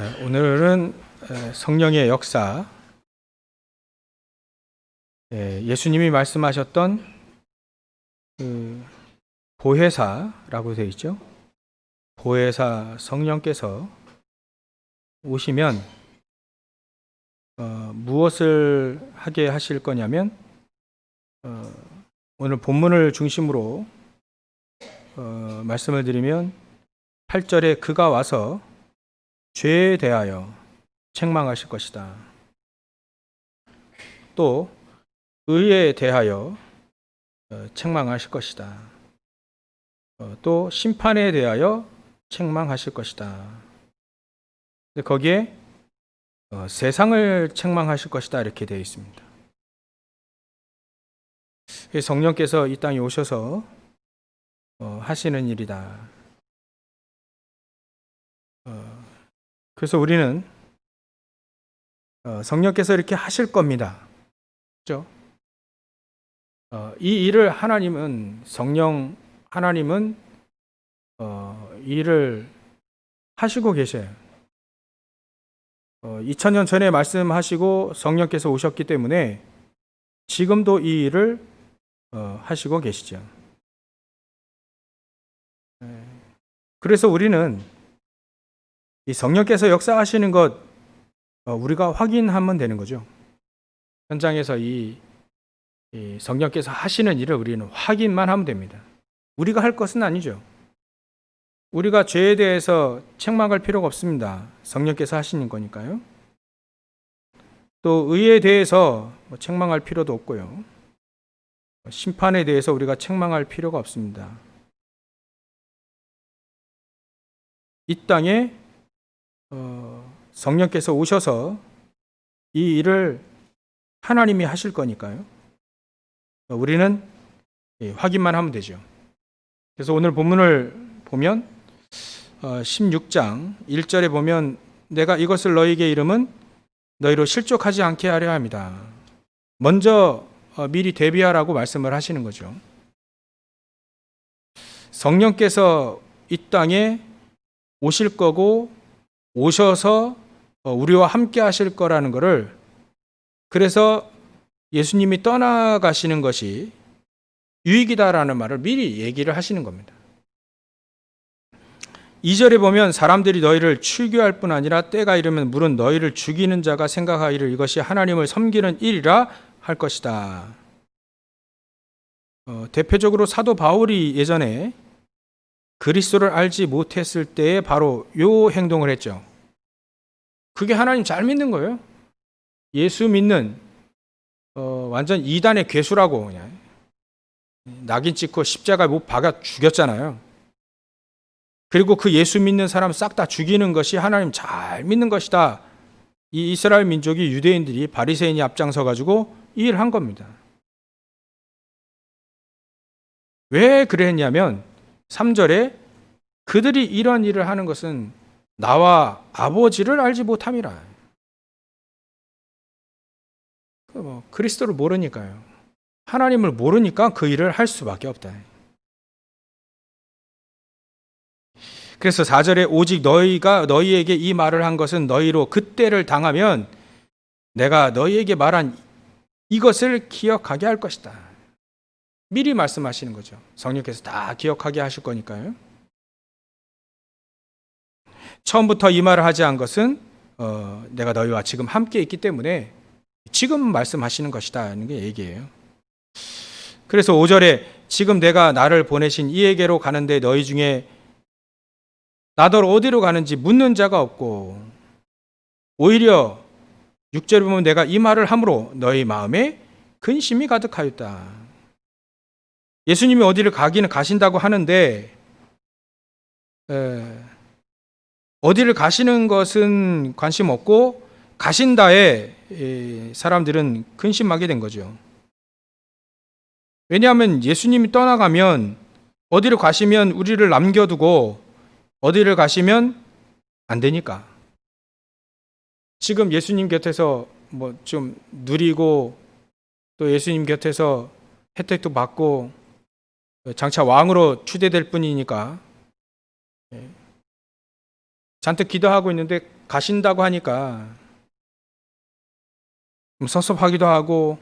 오늘은 성령의 역사, 예수님이 말씀하셨던 그 보혜사라고 되어 있죠. 보혜사 성령께서 오시면 무엇을 하게 하실 거냐면 오늘 본문을 중심으로 말씀을 드리면 8절에 그가 와서 죄에 대하여 책망하실 것이다. 또 의에 대하여 책망하실 것이다. 또 심판에 대하여 책망하실 것이다. 거기에 세상을 책망하실 것이다 이렇게 되어 있습니다. 성령께서 이 땅에 오셔서 하시는 일이다. 그래서 우리는 성령께서 이렇게 하실 겁니다. 그렇죠? 이 일을 하나님은 이 일을 하시고 계셔요. 2000년 전에 말씀하시고 성령께서 오셨기 때문에 지금도 이 일을 하시고 계시죠. 그래서 우리는 이 성령께서 역사하시는 것 우리가 확인하면 되는 거죠. 현장에서 이 성령께서 하시는 일을 우리는 확인만 하면 됩니다. 우리가 할 것은 아니죠. 우리가 죄에 대해서 책망할 필요가 없습니다. 성령께서 하시는 거니까요. 또 의에 대해서 책망할 필요도 없고요. 심판에 대해서 우리가 책망할 필요가 없습니다. 이 땅에 성령께서 오셔서 이 일을 하나님이 하실 거니까요. 우리는 확인만 하면 되죠. 그래서 오늘 본문을 보면 16장 1절에 보면 내가 이것을 너희에게 이름은 너희로 실족하지 않게 하려 합니다. 먼저 미리 대비하라고 말씀을 하시는 거죠. 성령께서 이 땅에 오실 거고 오셔서 우리와 함께 하실 거라는 것을, 그래서 예수님이 떠나가시는 것이 유익이다라는 말을 미리 얘기를 하시는 겁니다. 2절에 보면 사람들이 너희를 출교할 뿐 아니라 때가 이르면 물은 너희를 죽이는 자가 생각하기를 이것이 하나님을 섬기는 일이라 할 것이다. 대표적으로 사도 바울이 예전에 그리스도를 알지 못했을 때에 바로 요 행동을 했죠. 그게 하나님 잘 믿는 거예요. 예수 믿는 완전 이단의 괴수라고 그냥 낙인 찍고 십자가에 못 박아 죽였잖아요. 그리고 그 예수 믿는 사람 싹 다 죽이는 것이 하나님 잘 믿는 것이다. 이 이스라엘 민족이 유대인들이 바리새인이 앞장서 가지고 이 일을 한 겁니다. 왜 그랬냐면 3절에 그들이 이런 일을 하는 것은 나와 아버지를 알지 못함이라. 그리스도를 모르니까요. 하나님을 모르니까 그 일을 할 수밖에 없다. 그래서 4절에 오직 너희가 너희에게 이 말을 한 것은 너희로 그때를 당하면 내가 너희에게 말한 이것을 기억하게 할 것이다. 미리 말씀하시는 거죠. 성령께서 다 기억하게 하실 거니까요. 처음부터 이 말을 하지 않은 것은 내가 너희와 지금 함께 있기 때문에 지금 말씀하시는 것이다 하는 게 얘기예요. 그래서 5절에 지금 내가 나를 보내신 이에게로 가는데 너희 중에 나더러 어디로 가는지 묻는 자가 없고, 오히려 6절에 보면 내가 이 말을 함으로 너희 마음에 근심이 가득하였다. 예수님이 어디를 가기는 가신다고 하는데 어디를 가시는 것은 관심 없고 가신다에 사람들은 근심하게 된 거죠. 왜냐하면 예수님이 떠나가면 어디를 가시면 우리를 남겨두고 어디를 가시면 안 되니까. 지금 예수님 곁에서 뭐 좀 누리고 또 예수님 곁에서 혜택도 받고 장차 왕으로 추대될 뿐이니까 잔뜩 기도하고 있는데 가신다고 하니까 좀 섭섭하기도 하고,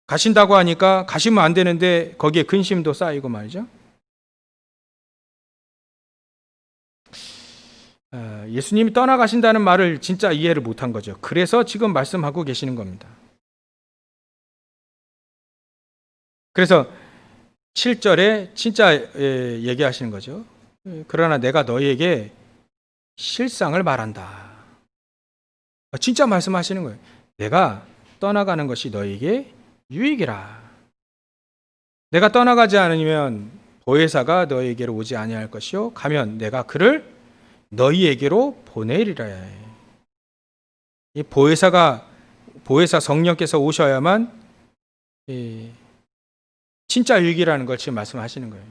가신다고 하니까 가시면 안 되는데 거기에 근심도 쌓이고 말이죠. 예수님이 떠나가신다는 말을 진짜 이해를 못한 거죠. 그래서 지금 말씀하고 계시는 겁니다. 그래서 7절에 진짜 얘기하시는 거죠. 그러나 내가 너희에게 실상을 말한다. 진짜 말씀하시는 거예요. 내가 떠나가는 것이 너희에게 유익이라. 내가 떠나가지 않으면 보혜사가 너희에게로 오지 아니할 것이요 가면 내가 그를 너희에게로 보내리라. 이 보혜사 성령께서 오셔야만 진짜 유익이라는 걸 지금 말씀하시는 거예요.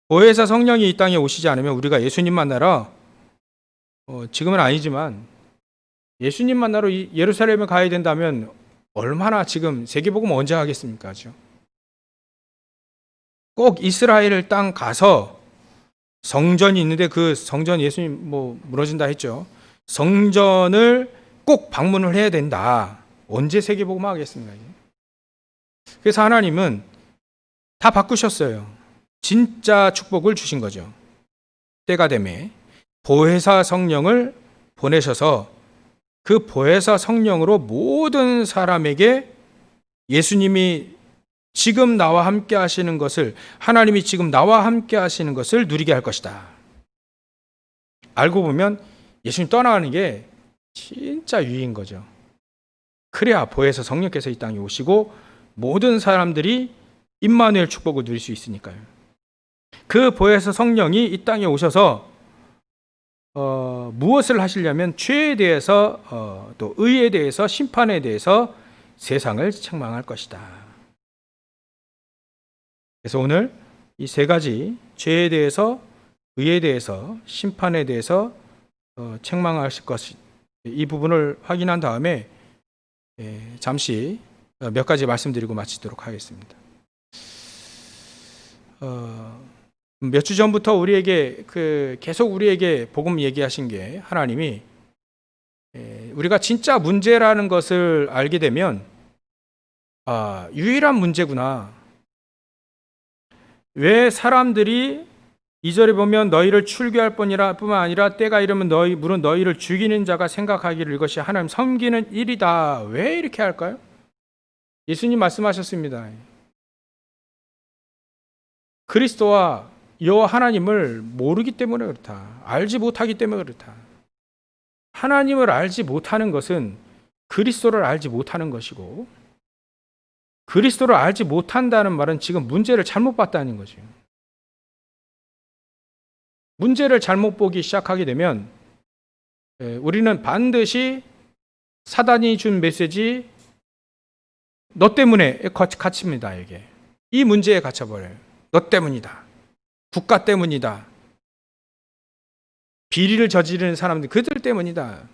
보혜사 성령이 이 땅에 오시지 않으면 우리가 예수님 만나러 지금은 아니지만 예수님 만나러 예루살렘에 가야 된다면 얼마나 지금 세계복음 언제 하겠습니까? 꼭 이스라엘 땅 가서 성전이 있는데 그 성전 예수님 무너진다 했죠. 성전을 꼭 방문을 해야 된다. 언제 세계복음 하겠습니까? 그래서 하나님은 다 바꾸셨어요. 진짜 축복을 주신 거죠. 때가 되매 보혜사 성령을 보내셔서 그 보혜사 성령으로 모든 사람에게 예수님이 지금 나와 함께 하시는 것을, 하나님이 지금 나와 함께 하시는 것을 누리게 할 것이다. 알고 보면 예수님 떠나가는 게 진짜 유익인 거죠. 그래야 보혜사 성령께서 이 땅에 오시고 모든 사람들이 임마누엘 축복을 누릴 수 있으니까요. 그 보혜사 성령이 이 땅에 오셔서 무엇을 하시려면 죄에 대해서 또 의에 대해서 심판에 대해서 세상을 책망할 것이다. 그래서 오늘 이 세 가지 죄에 대해서 의에 대해서 심판에 대해서 책망하실 것이, 이 부분을 확인한 다음에 잠시 몇 가지 말씀드리고 마치도록 하겠습니다. 몇 주 전부터 우리에게 계속 우리에게 복음 얘기하신 게, 하나님이 우리가 진짜 문제라는 것을 알게 되면 유일한 문제구나. 왜 사람들이 2절에 보면 너희를 출교할 뿐만 아니라 때가 이르면 물은 너희를 죽이는 자가 생각하기를 이것이 하나님 섬기는 일이다. 왜 이렇게 할까요? 예수님 말씀하셨습니다. 그리스도와 여호와 하나님을 모르기 때문에 그렇다. 알지 못하기 때문에 그렇다. 하나님을 알지 못하는 것은 그리스도를 알지 못하는 것이고, 그리스도를 알지 못한다는 말은 지금 문제를 잘못 봤다는 거죠. 문제를 잘못 보기 시작하게 되면 우리는 반드시 사단이 준 메시지, 너 때문에 갇힙니다. 이게 이 문제에 갇혀버려요. 너 때문이다. 국가 때문이다. 비리를 저지르는 사람들 그들 때문이다.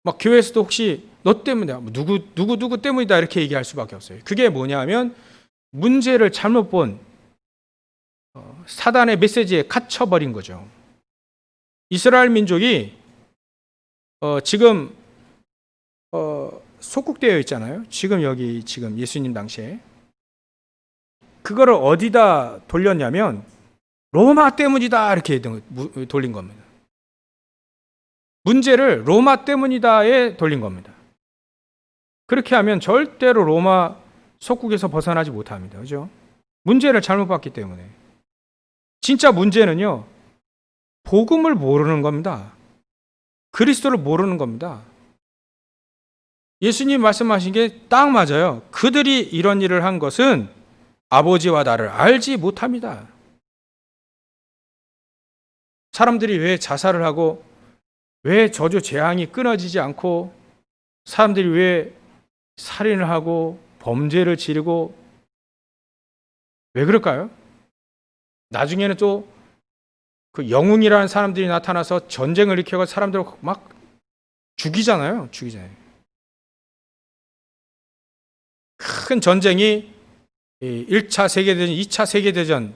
막 교회에서도 혹시 너 때문이다, 누구 때문이다 이렇게 얘기할 수밖에 없어요. 그게 뭐냐면 문제를 잘못 본 사단의 메시지에 갇혀버린 거죠. 이스라엘 민족이 지금 속국되어 있잖아요. 지금 예수님 당시에 그거를 어디다 돌렸냐면 로마 때문이다 이렇게 돌린 겁니다. 문제를 로마 때문이다에 돌린 겁니다. 그렇게 하면 절대로 로마 속국에서 벗어나지 못합니다. 그죠? 문제를 잘못 봤기 때문에. 진짜 문제는요, 복음을 모르는 겁니다. 그리스도를 모르는 겁니다. 예수님 말씀하신 게 딱 맞아요. 그들이 이런 일을 한 것은 아버지와 나를 알지 못합니다. 사람들이 왜 자살을 하고, 왜 저주 재앙이 끊어지지 않고, 사람들이 왜 살인을 하고 범죄를 지르고, 왜 그럴까요? 나중에는 또 그 영웅이라는 사람들이 나타나서 전쟁을 일으켜서 사람들을 막 죽이잖아요. 큰 전쟁이 1차 세계대전, 2차 세계대전,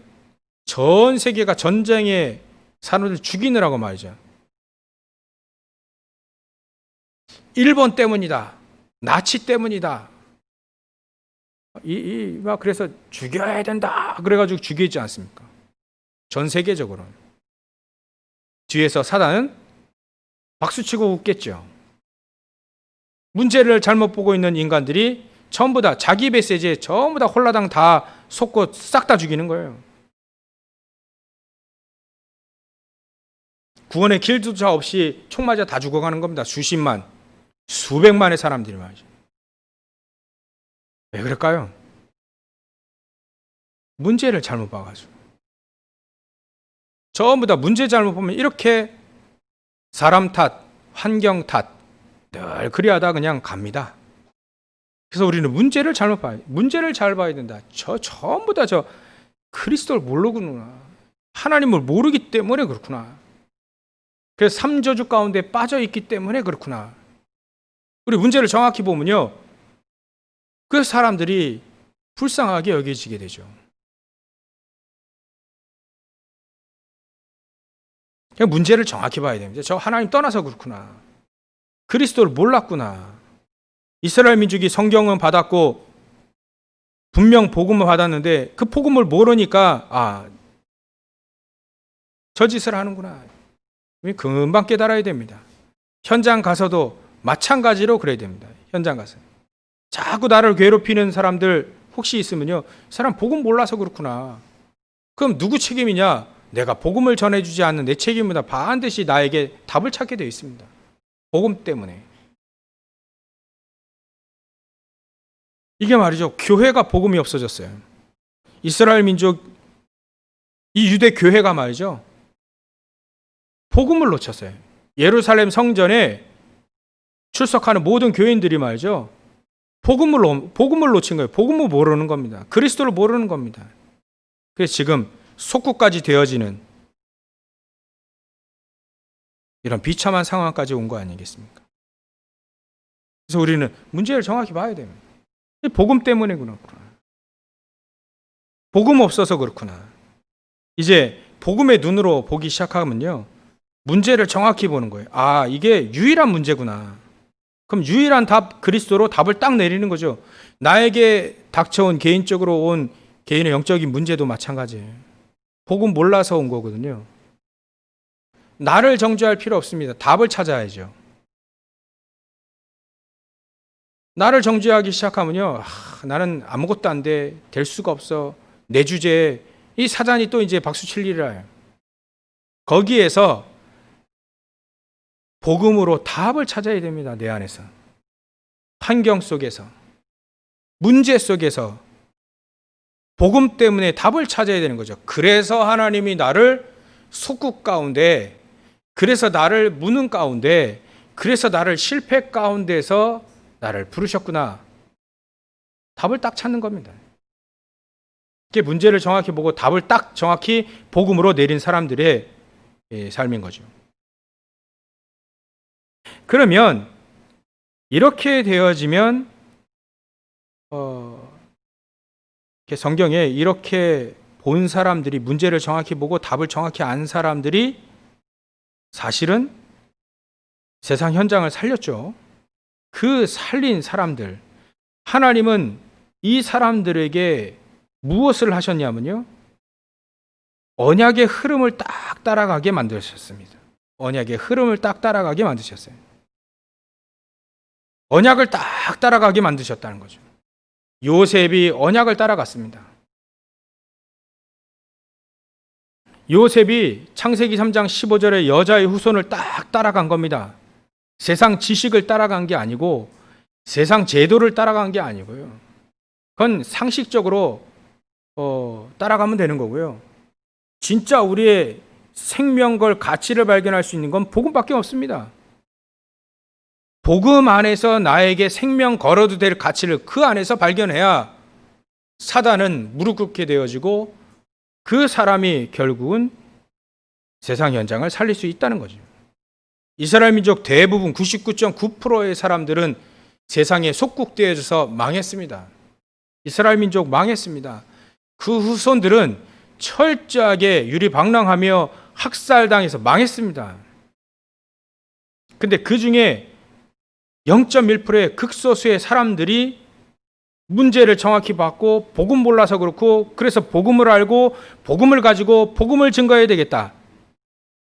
전 세계가 전쟁에 사람들을 죽이느라고 말이죠. 일본 때문이다. 나치 때문이다. 막 그래서 죽여야 된다. 그래가지고 죽이지 않습니까? 전 세계적으로. 뒤에서 사단은 박수치고 웃겠죠. 문제를 잘못 보고 있는 인간들이 전부 다 자기 메시지에 전부 다 홀라당 다 속고 싹 다 죽이는 거예요. 구원의 길조차 없이 총 맞아 다 죽어가는 겁니다. 수십만, 수백만의 사람들이 말이죠. 왜 그럴까요? 문제를 잘못 봐가지고. 전부 다 문제 잘못 보면 이렇게 사람 탓, 환경 탓, 늘 그리하다 그냥 갑니다. 그래서 우리는 문제를 잘못 봐야, 문제를 잘 봐야 된다. 전부 다 그리스도를 모르구나. 하나님을 모르기 때문에 그렇구나. 그래서 삼저주 가운데 빠져 있기 때문에 그렇구나. 우리 문제를 정확히 보면요, 그 사람들이 불쌍하게 여겨지게 되죠. 문제를 정확히 봐야 됩니다. 저 하나님 떠나서 그렇구나. 그리스도를 몰랐구나. 이스라엘 민족이 성경은 받았고 분명 복음을 받았는데 그 복음을 모르니까 저 짓을 하는구나. 금방 깨달아야 됩니다. 현장 가서도 마찬가지로 그래야 됩니다. 현장 가서 자꾸 나를 괴롭히는 사람들 혹시 있으면요, 사람 복음 몰라서 그렇구나. 그럼 누구 책임이냐? 내가 복음을 전해주지 않는 내 책임보다 반드시 나에게 답을 찾게 되어 있습니다. 복음 때문에. 이게 말이죠, 교회가 복음이 없어졌어요. 이스라엘 민족, 이 유대 교회가 말이죠, 복음을 놓쳤어요. 예루살렘 성전에 출석하는 모든 교인들이 말이죠, 복음을 놓친 거예요. 복음을 모르는 겁니다. 그리스도를 모르는 겁니다. 그래서 지금 속국까지 되어지는 이런 비참한 상황까지 온 거 아니겠습니까? 그래서 우리는 문제를 정확히 봐야 됩니다. 복음 때문에 그렇구나. 복음 없어서 그렇구나. 이제 복음의 눈으로 보기 시작하면요, 문제를 정확히 보는 거예요. 이게 유일한 문제구나. 그럼 유일한 답, 그리스도로 답을 딱 내리는 거죠. 나에게 닥쳐온 개인적으로 온 개인의 영적인 문제도 마찬가지예요. 복음 몰라서 온 거거든요. 나를 정죄할 필요 없습니다. 답을 찾아야죠. 나를 정죄하기 시작하면요, 나는 아무것도 안 돼, 될 수가 없어, 내 주제에 이 사단이 또 이제 박수칠 일을 해요. 거기에서 복음으로 답을 찾아야 됩니다. 내 안에서, 환경 속에서, 문제 속에서 복음 때문에 답을 찾아야 되는 거죠. 그래서 하나님이 나를 속국 가운데, 그래서 나를 무능 가운데, 그래서 나를 실패 가운데서 나를 부르셨구나. 답을 딱 찾는 겁니다. 이게 문제를 정확히 보고 답을 딱 정확히 복음으로 내린 사람들의 삶인 거죠. 그러면 이렇게 되어지면 성경에 이렇게 본 사람들이, 문제를 정확히 보고 답을 정확히 안 사람들이 사실은 세상 현장을 살렸죠. 그 살린 사람들, 하나님은 이 사람들에게 무엇을 하셨냐면요, 언약의 흐름을 딱 따라가게 만드셨습니다. 언약의 흐름을 딱 따라가게 만드셨어요. 언약을 딱 따라가게 만드셨다는 거죠. 요셉이 언약을 따라갔습니다. 요셉이 창세기 3장 15절에 여자의 후손을 딱 따라간 겁니다. 세상 지식을 따라간 게 아니고 세상 제도를 따라간 게 아니고요. 그건 상식적으로 따라가면 되는 거고요. 진짜 우리의 생명걸 가치를 발견할 수 있는 건 복음밖에 없습니다. 복음 안에서 나에게 생명 걸어도 될 가치를 그 안에서 발견해야 사단은 무릎 꿇게 되어지고 그 사람이 결국은 세상 현장을 살릴 수 있다는 거죠. 이스라엘 민족 대부분 99.9%의 사람들은 세상에 속국되어져서 망했습니다. 이스라엘 민족 망했습니다. 그 후손들은 철저하게 유리방랑하며 학살당해서 망했습니다. 근데 그 중에 0.1%의 극소수의 사람들이 문제를 정확히 받고 복음 몰라서 그렇고, 그래서 복음을 알고 복음을 가지고 복음을 증거해야 되겠다,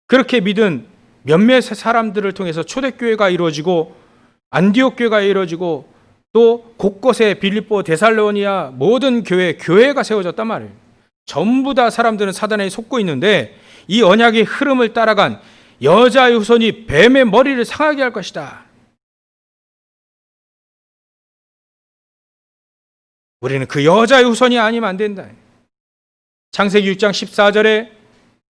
그렇게 믿은 몇몇 사람들을 통해서 초대교회가 이루어지고 안디옥 교회가 이루어지고 또 곳곳에 빌립보, 데살로니아 모든 교회가 세워졌단 말이에요. 전부 다 사람들은 사단에 속고 있는데 이 언약의 흐름을 따라간 여자의 후손이 뱀의 머리를 상하게 할 것이다. 우리는 그 여자의 후손이 아니면 안 된다. 창세기 6장 14절에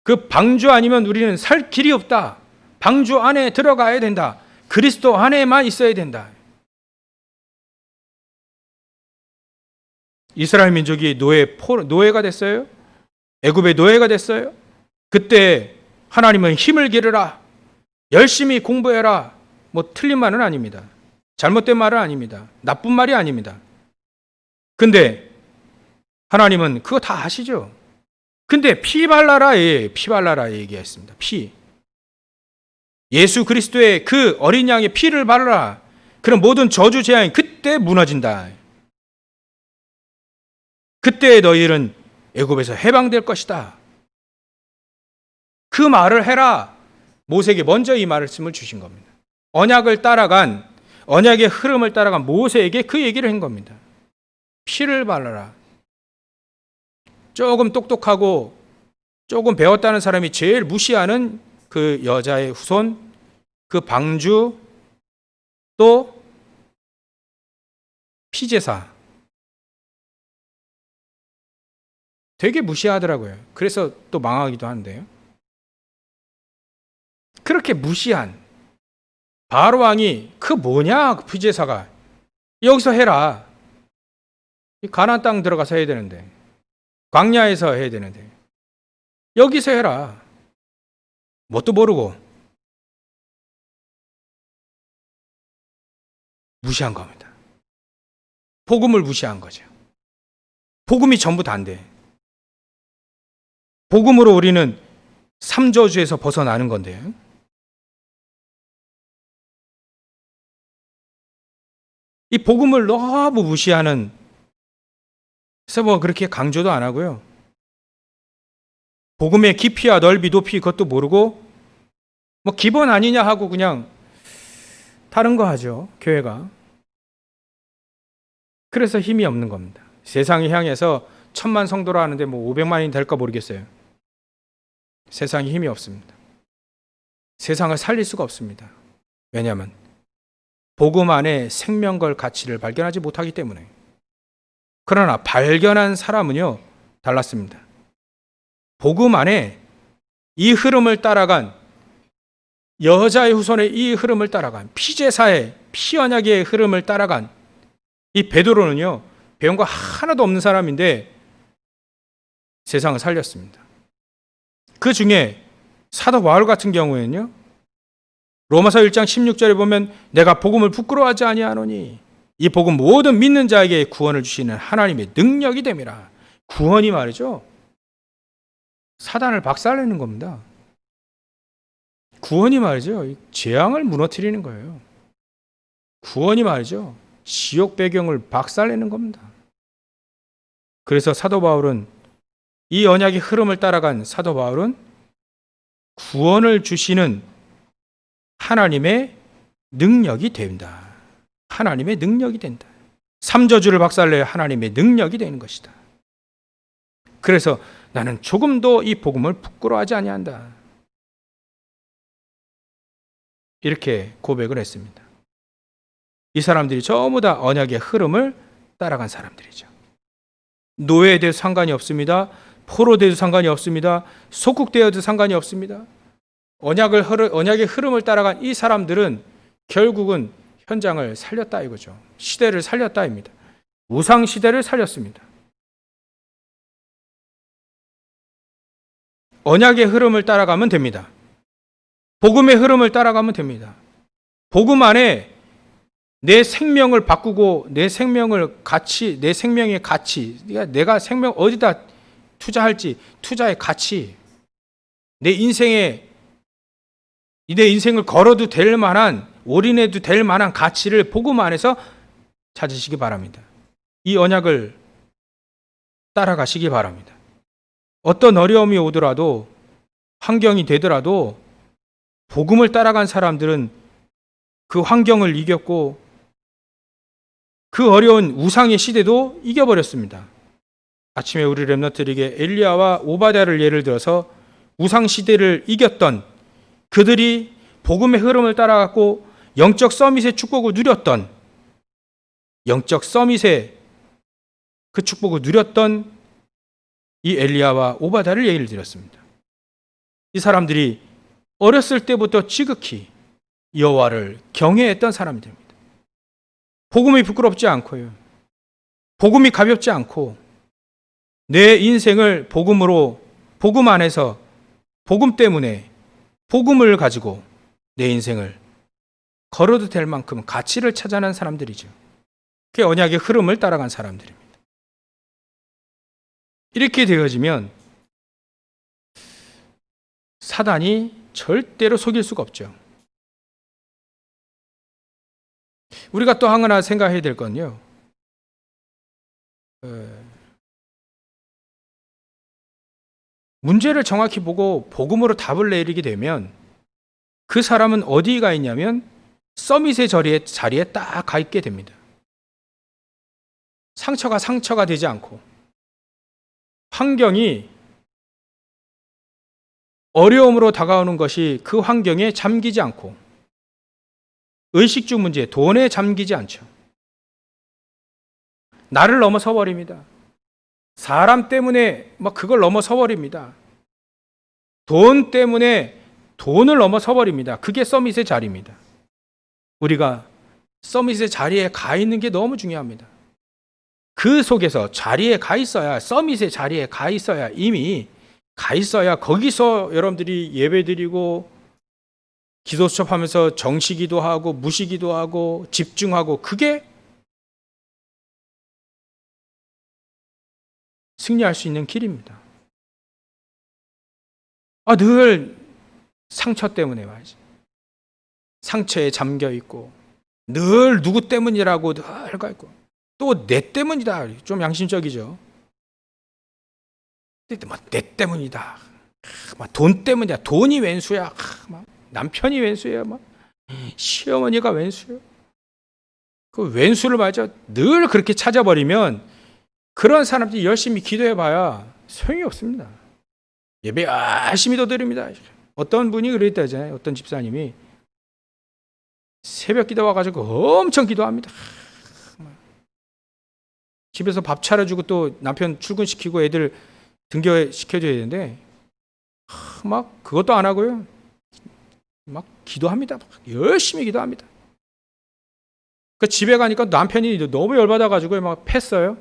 그 방주 아니면 우리는 살 길이 없다. 방주 안에 들어가야 된다. 그리스도 안에만 있어야 된다. 이스라엘 민족이 노예가 됐어요. 애굽의 노예가 됐어요. 그때 하나님은 힘을 기르라, 열심히 공부해라, 뭐 틀린 말은 아닙니다. 잘못된 말은 아닙니다. 나쁜 말이 아닙니다. 근데 하나님은 그거 다 아시죠? 근데 피 발라라 얘기했습니다. 피. 예수 그리스도의 그 어린 양의 피를 발라라. 그럼 모든 저주 재앙이 그때 무너진다. 그때 너희는 애굽에서 해방될 것이다. 그 말을 해라. 모세에게 먼저 이 말씀을 주신 겁니다. 언약의 흐름을 따라간 모세에게 그 얘기를 한 겁니다. 피를 발라라. 조금 똑똑하고 조금 배웠다는 사람이 제일 무시하는 그 여자의 후손, 그 방주, 또 피제사, 되게 무시하더라고요. 그래서 또 망하기도 한데요. 그렇게 무시한 바로 왕이 그 뭐냐, 그 피제사가 여기서 해라. 가나안 땅 들어가서 해야 되는데, 광야에서 해야 되는데 여기서 해라. 뭣도 모르고 무시한 겁니다. 복음을 무시한 거죠. 복음이 전부 다인데, 복음으로 우리는 삼저주에서 벗어나는 건데요. 이 복음을 너무 무시하는, 그래서 뭐 그렇게 강조도 안 하고요. 복음의 깊이와 넓이, 높이 그것도 모르고 뭐 기본 아니냐 하고 그냥 다른 거 하죠, 교회가. 그래서 힘이 없는 겁니다. 세상을 향해서 1000만 성도라 하는데 뭐 500만이 될까 모르겠어요. 세상에 힘이 없습니다. 세상을 살릴 수가 없습니다. 왜냐하면 복음 안에 생명 걸 가치를 발견하지 못하기 때문에. 그러나 발견한 사람은요, 달랐습니다. 복음 안에 이 흐름을 따라간, 여자의 후손의 이 흐름을 따라간, 피제사의 피언약의 흐름을 따라간 이 베드로는요, 배운 거 하나도 없는 사람인데 세상을 살렸습니다. 그 중에 사도 바울 같은 경우에는요, 로마서 1장 16절에 보면 내가 복음을 부끄러워하지 아니하노니 이 복음 모든 믿는 자에게 구원을 주시는 하나님의 능력이 됨이라. 구원이 말이죠, 사단을 박살내는 겁니다. 구원이 말이죠, 재앙을 무너뜨리는 거예요. 구원이 말이죠, 지옥 배경을 박살내는 겁니다. 그래서 사도 바울은, 이 언약의 흐름을 따라간 사도 바울은 구원을 주시는 하나님의 능력이 된다. 하나님의 능력이 된다. 삼저주를 박살내야 하나님의 능력이 되는 것이다. 그래서 나는 조금도 이 복음을 부끄러워하지 아니한다. 이렇게 고백을 했습니다. 이 사람들이 전부 다 언약의 흐름을 따라간 사람들이죠. 노예에 대해서 상관이 없습니다. 포로돼도 상관이 없습니다. 속국되어도 상관이 없습니다. 언약의 흐름을 따라간 이 사람들은 결국은 현장을 살렸다 이거죠. 시대를 살렸다입니다. 우상 시대를 살렸습니다. 언약의 흐름을 따라가면 됩니다. 복음의 흐름을 따라가면 됩니다. 복음 안에 내 생명을 바꾸고 내 생명의 가치, 내가 생명 어디다 투자할지, 투자의 가치, 내 인생을 걸어도 될 만한 올인해도 될 만한 가치를 복음 안에서 찾으시기 바랍니다. 이 언약을 따라가시기 바랍니다. 어떤 어려움이 오더라도, 환경이 되더라도 복음을 따라간 사람들은 그 환경을 이겼고 그 어려운 우상의 시대도 이겨버렸습니다. 아침에 우리 렘넌트들에게 엘리야와 오바댜를 예를 들어서 우상 시대를 이겼던, 그들이 복음의 흐름을 따라갔고 영적 서밋의 축복을 누렸던, 영적 서밋의 그 축복을 누렸던 이 엘리야와 오바댜를 예를 들었습니다. 이 사람들이 어렸을 때부터 지극히 여호와를 경외했던 사람들입니다. 복음이 부끄럽지 않고요, 복음이 가볍지 않고 내 인생을 복음으로, 복음 안에서, 복음 때문에, 복음을 가지고 내 인생을 걸어도 될 만큼 가치를 찾아낸 사람들이죠. 그게 언약의 흐름을 따라간 사람들입니다. 이렇게 되어지면 사단이 절대로 속일 수가 없죠. 우리가 또 하나 생각해야 될 건요, 문제를 정확히 보고 복음으로 답을 내리게 되면 그 사람은 어디에 가 있냐면 서밋의 자리에 딱 가 있게 됩니다. 상처가 되지 않고, 환경이 어려움으로 다가오는 것이 그 환경에 잠기지 않고, 의식주 문제, 돈에 잠기지 않죠. 나를 넘어서 버립니다. 사람 때문에 막 그걸 넘어서 버립니다. 돈 때문에 돈을 넘어서 버립니다. 그게 서밋의 자리입니다. 우리가 서밋의 자리에 가 있는 게 너무 중요합니다. 그 속에서 자리에 가 있어야, 서밋의 자리에 가 있어야, 이미 가 있어야 거기서 여러분들이 예배드리고 기도 수첩하면서 정시기도 하고 무시기도 하고 집중하고, 그게 승리할 수 있는 길입니다. 늘 상처 때문에 말이지, 상처에 잠겨 있고 늘 누구 때문이라고 늘 가 있고, 또 내 때문이다, 좀 양심적이죠. 내 때문이다, 돈 때문이야, 돈이 왼수야, 남편이 왼수야, 시어머니가 왼수야. 그 왼수를 맞아 늘 그렇게 찾아버리면 그런 사람들이 열심히 기도해봐야 소용이 없습니다. 예배 열심히 드립니다. 어떤 분이 그랬다잖아요. 어떤 집사님이 새벽 기도 와가지고 엄청 기도합니다. 집에서 밥 차려주고 또 남편 출근시키고 애들 등교시켜줘야 되는데 막 그것도 안 하고요, 막 기도합니다. 열심히 기도합니다. 그 집에 가니까 남편이 너무 열받아가지고 막 팼어요.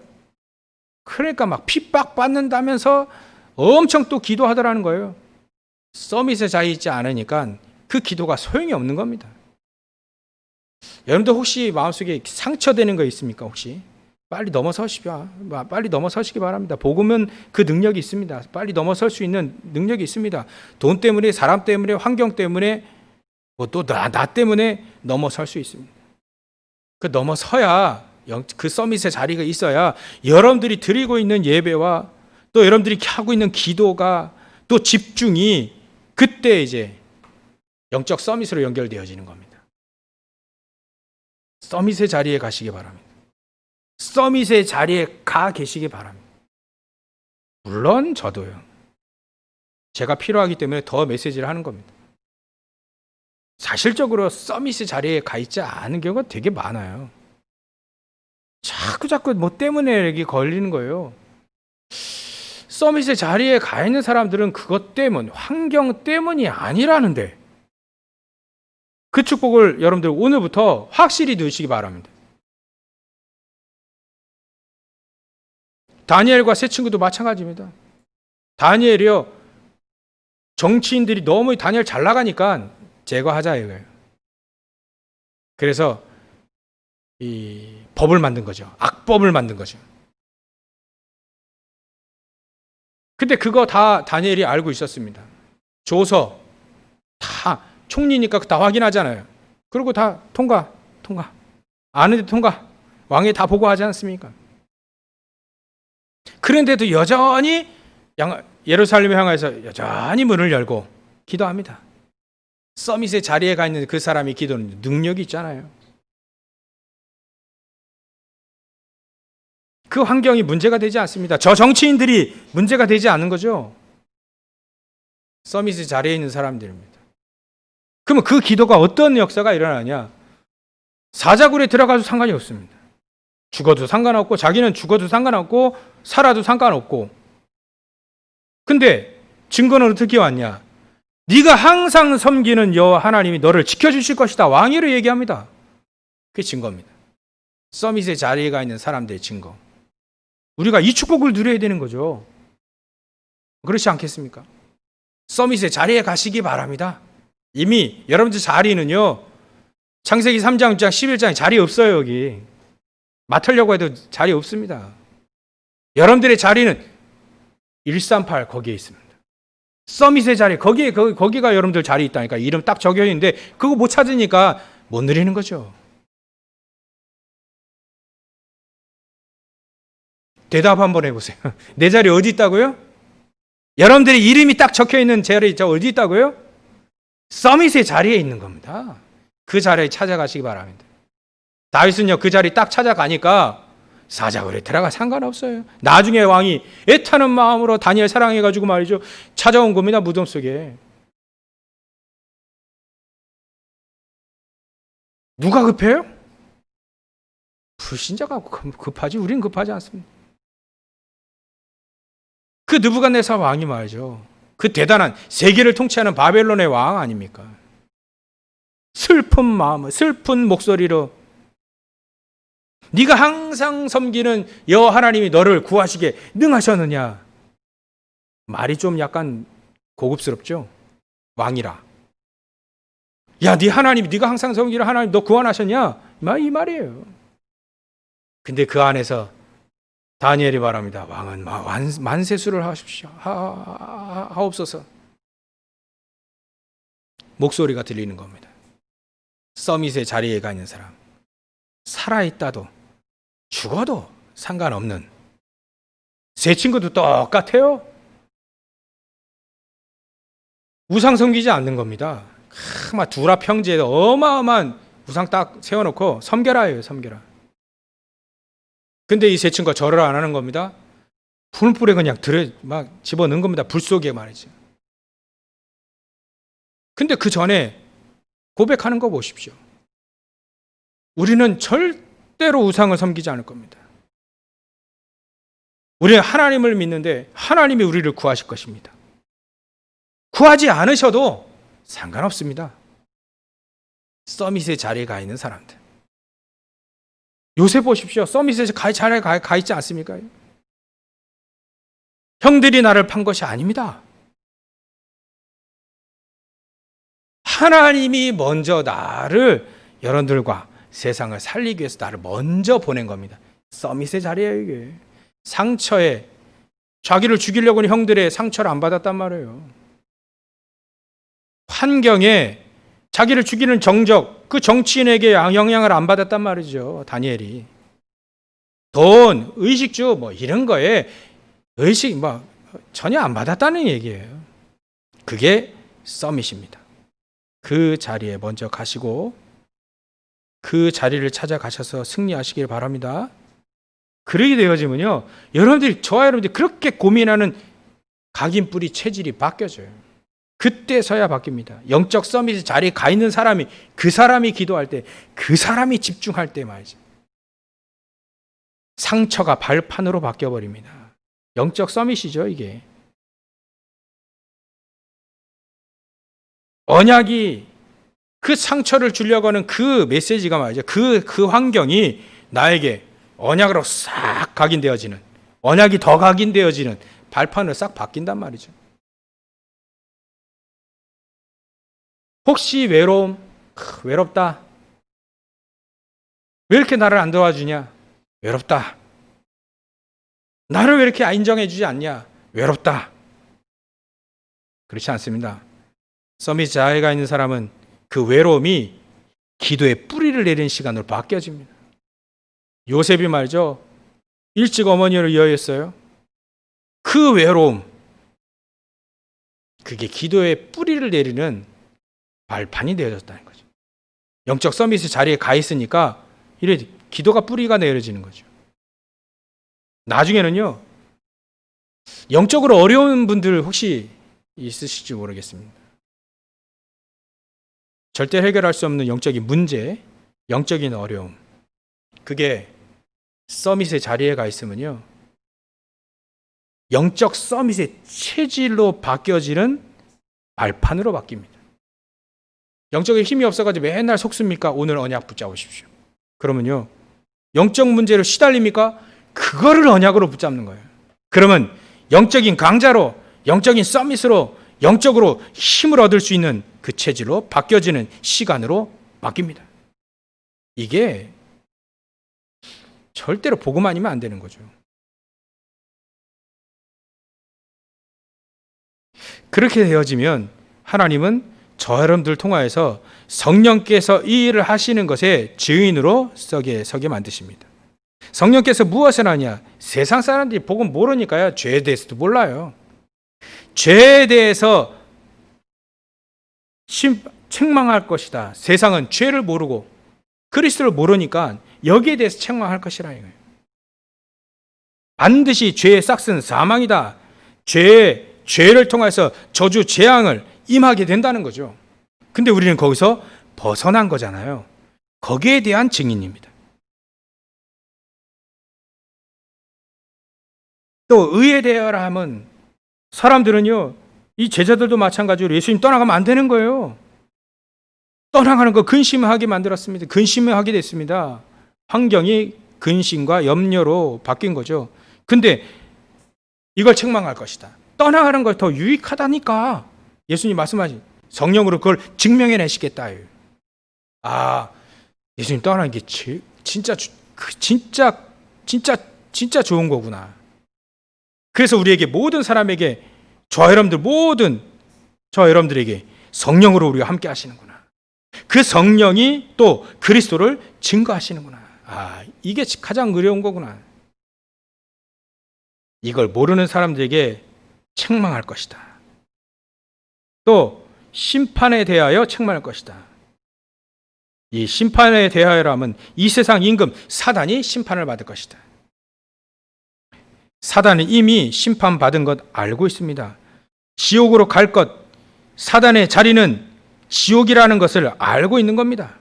그러니까 막 핍박 받는다면서 엄청 또 기도하더라는 거예요. 서밋에 자 있지 않으니까 그 기도가 소용이 없는 겁니다. 여러분들 혹시 마음속에 상처되는 거 있습니까? 혹시 빨리 넘어서십시오. 빨리 넘어서시기 바랍니다. 복음은 그 능력이 있습니다. 빨리 넘어설 수 있는 능력이 있습니다. 돈 때문에, 사람 때문에, 환경 때문에, 또 나 때문에 넘어설 수 있습니다. 그 넘어서야, 그 서밋의 자리가 있어야 여러분들이 드리고 있는 예배와 또 여러분들이 하고 있는 기도가, 또 집중이 그때 이제 영적 서밋으로 연결되어지는 겁니다. 서밋의 자리에 가시기 바랍니다. 서밋의 자리에 가 계시기 바랍니다. 물론 저도요. 제가 필요하기 때문에 더 메시지를 하는 겁니다. 사실적으로 서밋의 자리에 가 있지 않은 경우가 되게 많아요. 자꾸 뭐 때문에 이렇게 걸리는 거예요. 서밋의 자리에 가 있는 사람들은 그것 때문, 환경 때문이 아니라는데, 그 축복을 여러분들 오늘부터 확실히 누리시기 바랍니다. 다니엘과 세 친구도 마찬가지입니다. 다니엘이요, 정치인들이 너무 다니엘 잘 나가니까 제거하자 이거예요. 그래서 이 법을 만든 거죠. 악법을 만든 거죠. 근데 그거 다 다니엘이 알고 있었습니다. 조서 다 총리니까 다 확인하잖아요. 그리고 다 통과. 아는데 통과. 왕이 다 보고하지 않습니까? 그런데도 여전히 예루살렘을 향해서 여전히 문을 열고 기도합니다. 서밋의 자리에 가 있는 그 사람이 기도는 능력이 있잖아요. 그 환경이 문제가 되지 않습니다. 저 정치인들이 문제가 되지 않는 거죠. 서밋의 자리에 있는 사람들입니다. 그러면 그 기도가 어떤 역사가 일어나냐? 사자굴에 들어가도 상관이 없습니다. 죽어도 상관없고 자기는 죽어도 상관없고 살아도 상관없고. 근데 증거는 어떻게 왔냐? 네가 항상 섬기는 여호와 하나님이 너를 지켜주실 것이다. 왕위로 얘기합니다. 그게 증거입니다. 서밋의 자리에 가 있는 사람들의 증거. 우리가 이 축복을 누려야 되는 거죠. 그렇지 않겠습니까? 서밋의 자리에 가시기 바랍니다. 이미 여러분들 자리는요, 창세기 3장, 11장에 자리 없어요. 여기 맡으려고 해도 자리 없습니다. 여러분들의 자리는 138 거기에 있습니다. 서밋의 자리, 거기가 여러분들 자리 있다니까. 이름 딱 적혀 있는데 그거 못 찾으니까 못 누리는 거죠. 대답 한번 해보세요. 내 자리 어디 있다고요? 여러분들의 이름이 딱 적혀 있는 자리 어디 있다고요? 서밋의 자리에 있는 겁니다. 그 자리에 찾아가시기 바랍니다. 다윗은요, 그 자리 딱 찾아가니까 사자굴에 들어가 상관없어요. 나중에 왕이 애타는 마음으로 다니엘 사랑해가지고 말이죠, 찾아온 겁니다. 무덤 속에. 누가 급해요? 불신자가 급하지, 우린 급하지 않습니다. 그 느부갓네살 왕이 말이죠, 그 대단한 세계를 통치하는 바벨론의 왕 아닙니까? 슬픈 마음, 슬픈 목소리로 네가 항상 섬기는 여호와 하나님이 너를 구하시게 능하셨느냐. 말이 좀 약간 고급스럽죠. 왕이라. 야, 네 하나님, 네가 항상 섬기는 하나님 너 구원하셨냐? 이 말이에요. 근데 그 안에서 다니엘이 말합니다. 왕은 만세수를 하십시오. 하옵소서. 목소리가 들리는 겁니다. 서밋의 자리에 가 있는 사람, 살아있다도 죽어도 상관없는, 세 친구도 똑같아요. 우상 섬기지 않는 겁니다. 막 두라 평지에 어마어마한 우상 딱 세워놓고 섬겨라예요. 섬겨라. 근데 이 세 친구가 절을 안 하는 겁니다. 풀불에 그냥 막 집어넣은 겁니다. 불 속에 말이죠. 근데 그 전에 고백하는 거 보십시오. 우리는 절대로 우상을 섬기지 않을 겁니다. 우리는 하나님을 믿는데 하나님이 우리를 구하실 것입니다. 구하지 않으셔도 상관없습니다. 서밋의 자리에 가 있는 사람들. 요셉 보십시오. 서밋의 자리에 가 있지 않습니까? 형들이 나를 판 것이 아닙니다. 하나님이 먼저 나를, 여러분들과 세상을 살리기 위해서 나를 먼저 보낸 겁니다. 서밋의 자리예요, 이게. 상처에, 자기를 죽이려고 하는 형들의 상처를 안 받았단 말이에요. 환경에 자기를 죽이는 정적, 그 정치인에게 영향을 안 받았단 말이죠. 다니엘이. 돈, 의식주 뭐 이런 거에 의식 전혀 안 받았다는 얘기예요. 그게 서밋입니다. 그 자리에 먼저 가시고 그 자리를 찾아가셔서 승리하시길 바랍니다. 그러게 되어지면요, 저와 여러분들이 그렇게 고민하는 각인뿌리 체질이 바뀌어져요. 그때서야 바뀝니다. 영적 서밋 자리에 가 있는 사람이, 그 사람이 기도할 때, 그 사람이 집중할 때 말이죠, 상처가 발판으로 바뀌어버립니다. 영적 서밋이죠, 이게. 언약이 그 상처를 주려고 하는 그 메시지가 말이죠, 그 환경이 나에게 언약으로 싹 각인되어지는, 언약이 더 각인되어지는 발판으로 싹 바뀐단 말이죠. 혹시 외롭다. 왜 이렇게 나를 안 도와주냐? 외롭다. 나를 왜 이렇게 인정해 주지 않냐? 외롭다. 그렇지 않습니다. 서밋 자리에 가 있는 사람은 그 외로움이 기도의 뿌리를 내리는 시간으로 바뀌어집니다. 요셉이 말이죠. 일찍 어머니를 이어했어요. 그 외로움, 그게 기도의 뿌리를 내리는 발판이 되어졌다는 거죠. 영적 서밋의 자리에 가 있으니까 이래 기도가 뿌리가 내려지는 거죠. 나중에는요, 영적으로 어려운 분들 혹시 있으실지 모르겠습니다. 절대 해결할 수 없는 영적인 문제, 영적인 어려움, 그게 서밋의 자리에 가 있으면요, 영적 서밋의 체질로 바뀌어지는 발판으로 바뀝니다. 영적인 힘이 없어가지고 맨날 속습니까? 오늘 언약 붙잡으십시오. 그러면요, 영적 문제로 시달립니까? 그거를 언약으로 붙잡는 거예요. 그러면 영적인 강자로, 영적인 서밋으로, 영적으로 힘을 얻을 수 있는 그 체질로 바뀌어지는 시간으로 바뀝니다. 이게 절대로 복음 아니면 안 되는 거죠. 그렇게 되어지면 하나님은 저 여러분들 통하여서 성령께서 이 일을 하시는 것에 증인으로 서게 만드십니다. 성령께서 무엇을 하냐? 세상 사람들이 복음 모르니까요, 죄에 대해서도 몰라요. 죄에 대해서 책망할 것이다. 세상은 죄를 모르고 그리스도를 모르니까 여기에 대해서 책망할 것이라 이거예요. 반드시 죄의 싹은 사망이다. 죄를 통해서 저주 재앙을 임하게 된다는 거죠. 근데 우리는 거기서 벗어난 거잖아요. 거기에 대한 증인입니다. 또 의에 대하라 하면 사람들은요, 이 제자들도 마찬가지로 예수님 떠나가면 안 되는 거예요. 떠나가는 거 근심하게 만들었습니다. 근심을 하게 됐습니다. 환경이 근심과 염려로 바뀐 거죠. 근데 이걸 책망할 것이다. 떠나가는 걸 더 유익하다니까 예수님 말씀하신 성령으로 그걸 증명해내시겠다. 예수님 떠나는 게 진짜 좋은 거구나. 그래서 우리에게 모든 사람에게 저 여러분들에게 성령으로 우리가 함께 하시는구나. 그 성령이 또 그리스도를 증거하시는구나. 이게 가장 어려운 거구나. 이걸 모르는 사람들에게 책망할 것이다. 또 심판에 대하여 책망할 것이다. 이 심판에 대하여라면 이 세상 임금 사단이 심판을 받을 것이다. 사단은 이미 심판받은 것 알고 있습니다. 지옥으로 갈 것, 사단의 자리는 지옥이라는 것을 알고 있는 겁니다.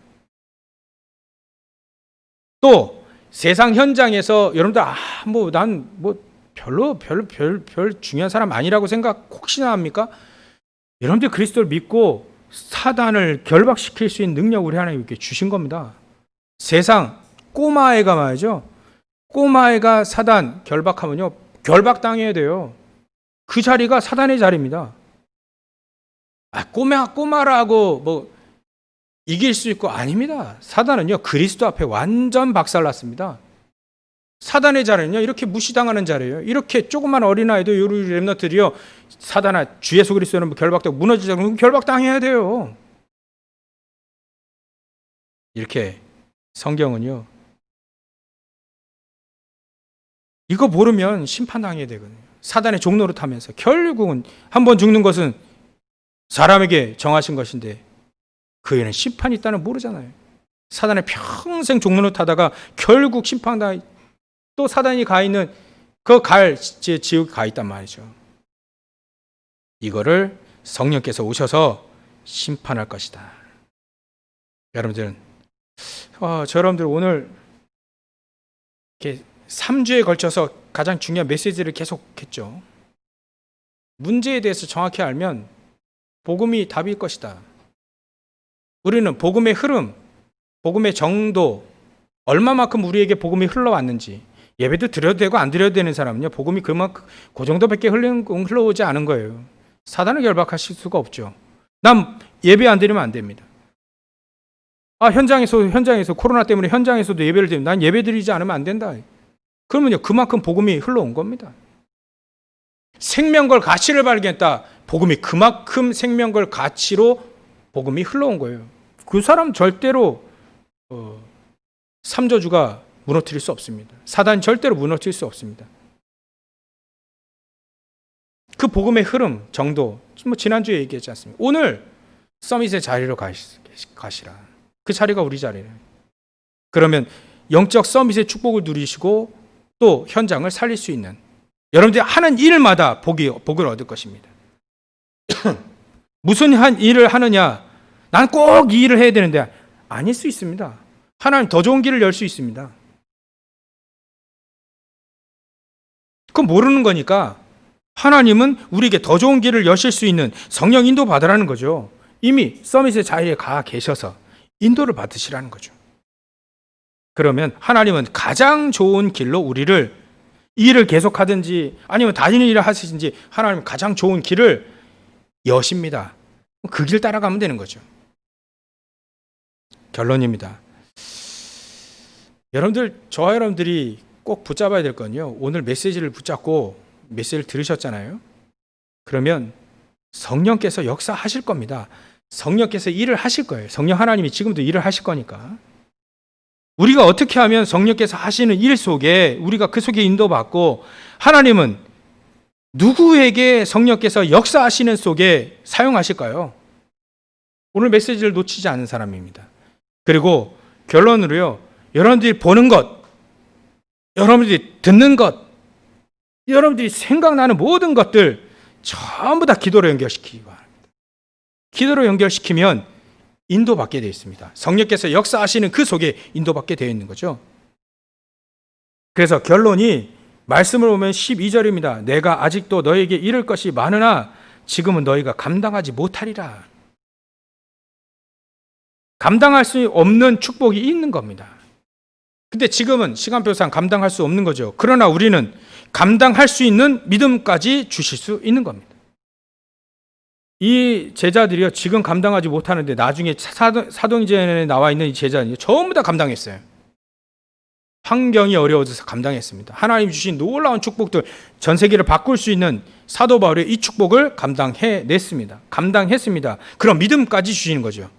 또 세상 현장에서 여러분들 난 별 중요한 사람 아니라고 생각 혹시나 합니까? 여러분들 그리스도를 믿고 사단을 결박시킬 수 있는 능력을 우리 하나님께 주신 겁니다. 세상 꼬마애가 말이죠. 꼬마애가 사단 결박하면요, 결박당해야 돼요. 그 자리가 사단의 자리입니다. 꼬마라고 이길 수 있고 아닙니다. 사단은요, 그리스도 앞에 완전 박살났습니다. 사단의 자리는요, 이렇게 무시당하는 자리예요. 이렇게 조그만 어린아이도 요리 렘너들이요, 사단아 주 예수 그리스도는 결박되고 무너지자 그러면 결박당해야 돼요. 이렇게 성경은요, 이거 모르면 심판당해야 되거든요. 사단의 종로로 타면서 결국은 한번 죽는 것은 사람에게 정하신 것인데 그 애는 심판이 있다는 모르잖아요. 사단의 평생 종로로 타다가 결국 심판당, 또 사단이 가 있는 지옥에 가 있단 말이죠. 이거를 성령께서 오셔서 심판할 것이다. 여러분들은 여러분들 오늘 이렇게 3주에 걸쳐서 가장 중요한 메시지를 계속했죠. 문제에 대해서 정확히 알면 복음이 답일 것이다. 우리는 복음의 흐름, 복음의 정도, 얼마만큼 우리에게 복음이 흘러왔는지, 예배도 드려도 되고 안 드려도 되는 사람은요, 복음이 그만큼 그 정도밖에 흘러오지 않은 거예요. 사단을 결박하실 수가 없죠. 난 예배 안 드리면 안 됩니다. 현장에서 코로나 때문에 현장에서도 예배를 드리면 난 예배 드리지 않으면 안 된다. 그러면요, 그만큼 복음이 흘러온 겁니다. 생명걸 가치를 발견했다. 복음이 그만큼 생명걸 가치로 복음이 흘러온 거예요. 그 사람 절대로 삼저주가 무너뜨릴 수 없습니다. 사단 절대로 무너뜨릴 수 없습니다. 그 복음의 흐름, 정도, 지난주에 얘기했지 않습니까? 오늘 서밋의 자리로 가시라. 그 자리가 우리 자리래. 그러면 영적 서밋의 축복을 누리시고 또 현장을 살릴 수 있는, 여러분들이 하는 일마다 복을 얻을 것입니다. 무슨 일을 하느냐? 난 꼭 이 일을 해야 되는데 아닐 수 있습니다. 하나님 더 좋은 길을 열 수 있습니다. 그건 모르는 거니까 하나님은 우리에게 더 좋은 길을 여실 수 있는 성령 인도 받으라는 거죠. 이미 서밋의 자리에 가 계셔서 인도를 받으시라는 거죠. 그러면 하나님은 가장 좋은 길로 우리를, 일을 계속하든지 아니면 다른 일을 하시든지 하나님은 가장 좋은 길을 여십니다. 그 길 따라가면 되는 거죠. 결론입니다. 저와 여러분들이 꼭 붙잡아야 될 건요, 오늘 메시지를 붙잡고 메시지를 들으셨잖아요. 그러면 성령께서 역사하실 겁니다. 성령께서 일을 하실 거예요. 성령 하나님이 지금도 일을 하실 거니까. 우리가 어떻게 하면 성령께서 하시는 일 속에 우리가 그 속에 인도받고, 하나님은 누구에게 성령께서 역사하시는 속에 사용하실까요? 오늘 메시지를 놓치지 않은 사람입니다. 그리고 결론으로요, 여러분들이 보는 것, 여러분들이 듣는 것, 여러분들이 생각나는 모든 것들 전부 다 기도로 연결시키기 바랍니다. 기도로 연결시키면 인도받게 되어 있습니다. 성령께서 역사하시는 그 속에 인도받게 되어 있는 거죠. 그래서 결론이 말씀을 보면 12절입니다. 내가 아직도 너에게 이를 것이 많으나 지금은 너희가 감당하지 못하리라. 감당할 수 없는 축복이 있는 겁니다. 근데 지금은 시간표상 감당할 수 없는 거죠. 그러나 우리는 감당할 수 있는 믿음까지 주실 수 있는 겁니다. 이 제자들이요, 지금 감당하지 못하는데 나중에 사도행전에 나와 있는 이 제자들이 전부 다 감당했어요. 환경이 어려워져서 감당했습니다. 하나님 주신 놀라운 축복들, 전 세계를 바꿀 수 있는 사도 바울의 이 축복을 감당했습니다. 그런 믿음까지 주시는 거죠.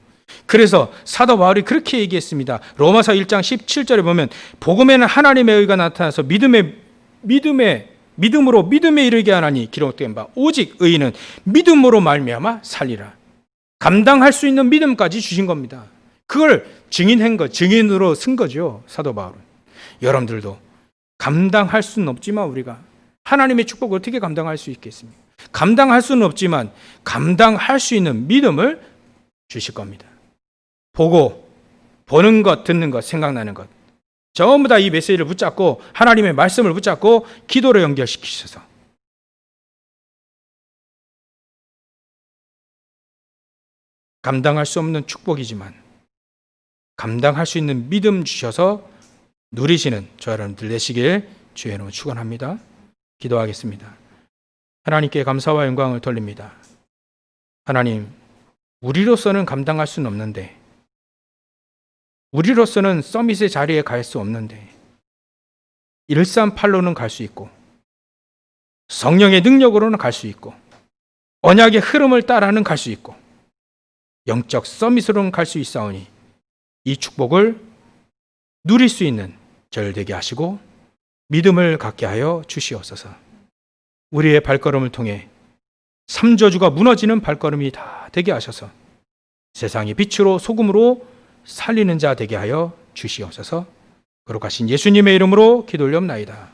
그래서 사도 바울이 그렇게 얘기했습니다. 로마서 1장 17절에 보면 복음에는 하나님의 의가 나타나서 믿음으로 믿음에 이르게 하나니 기록된 바 오직 의인은 믿음으로 말미암아 살리라. 감당할 수 있는 믿음까지 주신 겁니다. 그걸 증인으로 쓴 거죠, 사도 바울은. 여러분들도 감당할 수는 없지만 우리가 하나님의 축복을 어떻게 감당할 수 있겠습니까? 감당할 수는 없지만 감당할 수 있는 믿음을 주실 겁니다. 보는 것, 듣는 것, 생각나는 것 전부 다 이 메시지를 붙잡고 하나님의 말씀을 붙잡고 기도로 연결시키셔서 감당할 수 없는 축복이지만 감당할 수 있는 믿음 주셔서 누리시는 저 여러분들 되시길 주의 이름으로 축원합니다. 기도하겠습니다. 하나님께 감사와 영광을 돌립니다. 하나님, 우리로서는 감당할 수는 없는데, 우리로서는 서밋의 자리에 갈 수 없는데 138로는 갈 수 있고 성령의 능력으로는 갈 수 있고 언약의 흐름을 따라는 갈 수 있고 영적 서밋으로는 갈 수 있사오니 이 축복을 누릴 수 있는 저를 되게 하시고 믿음을 갖게 하여 주시옵소서. 우리의 발걸음을 통해 삼저주가 무너지는 발걸음이 다 되게 하셔서 세상의 빛으로 소금으로 살리는 자 되게 하여 주시옵소서. 거룩하신 예수님의 이름으로 기도 올려옵나이다.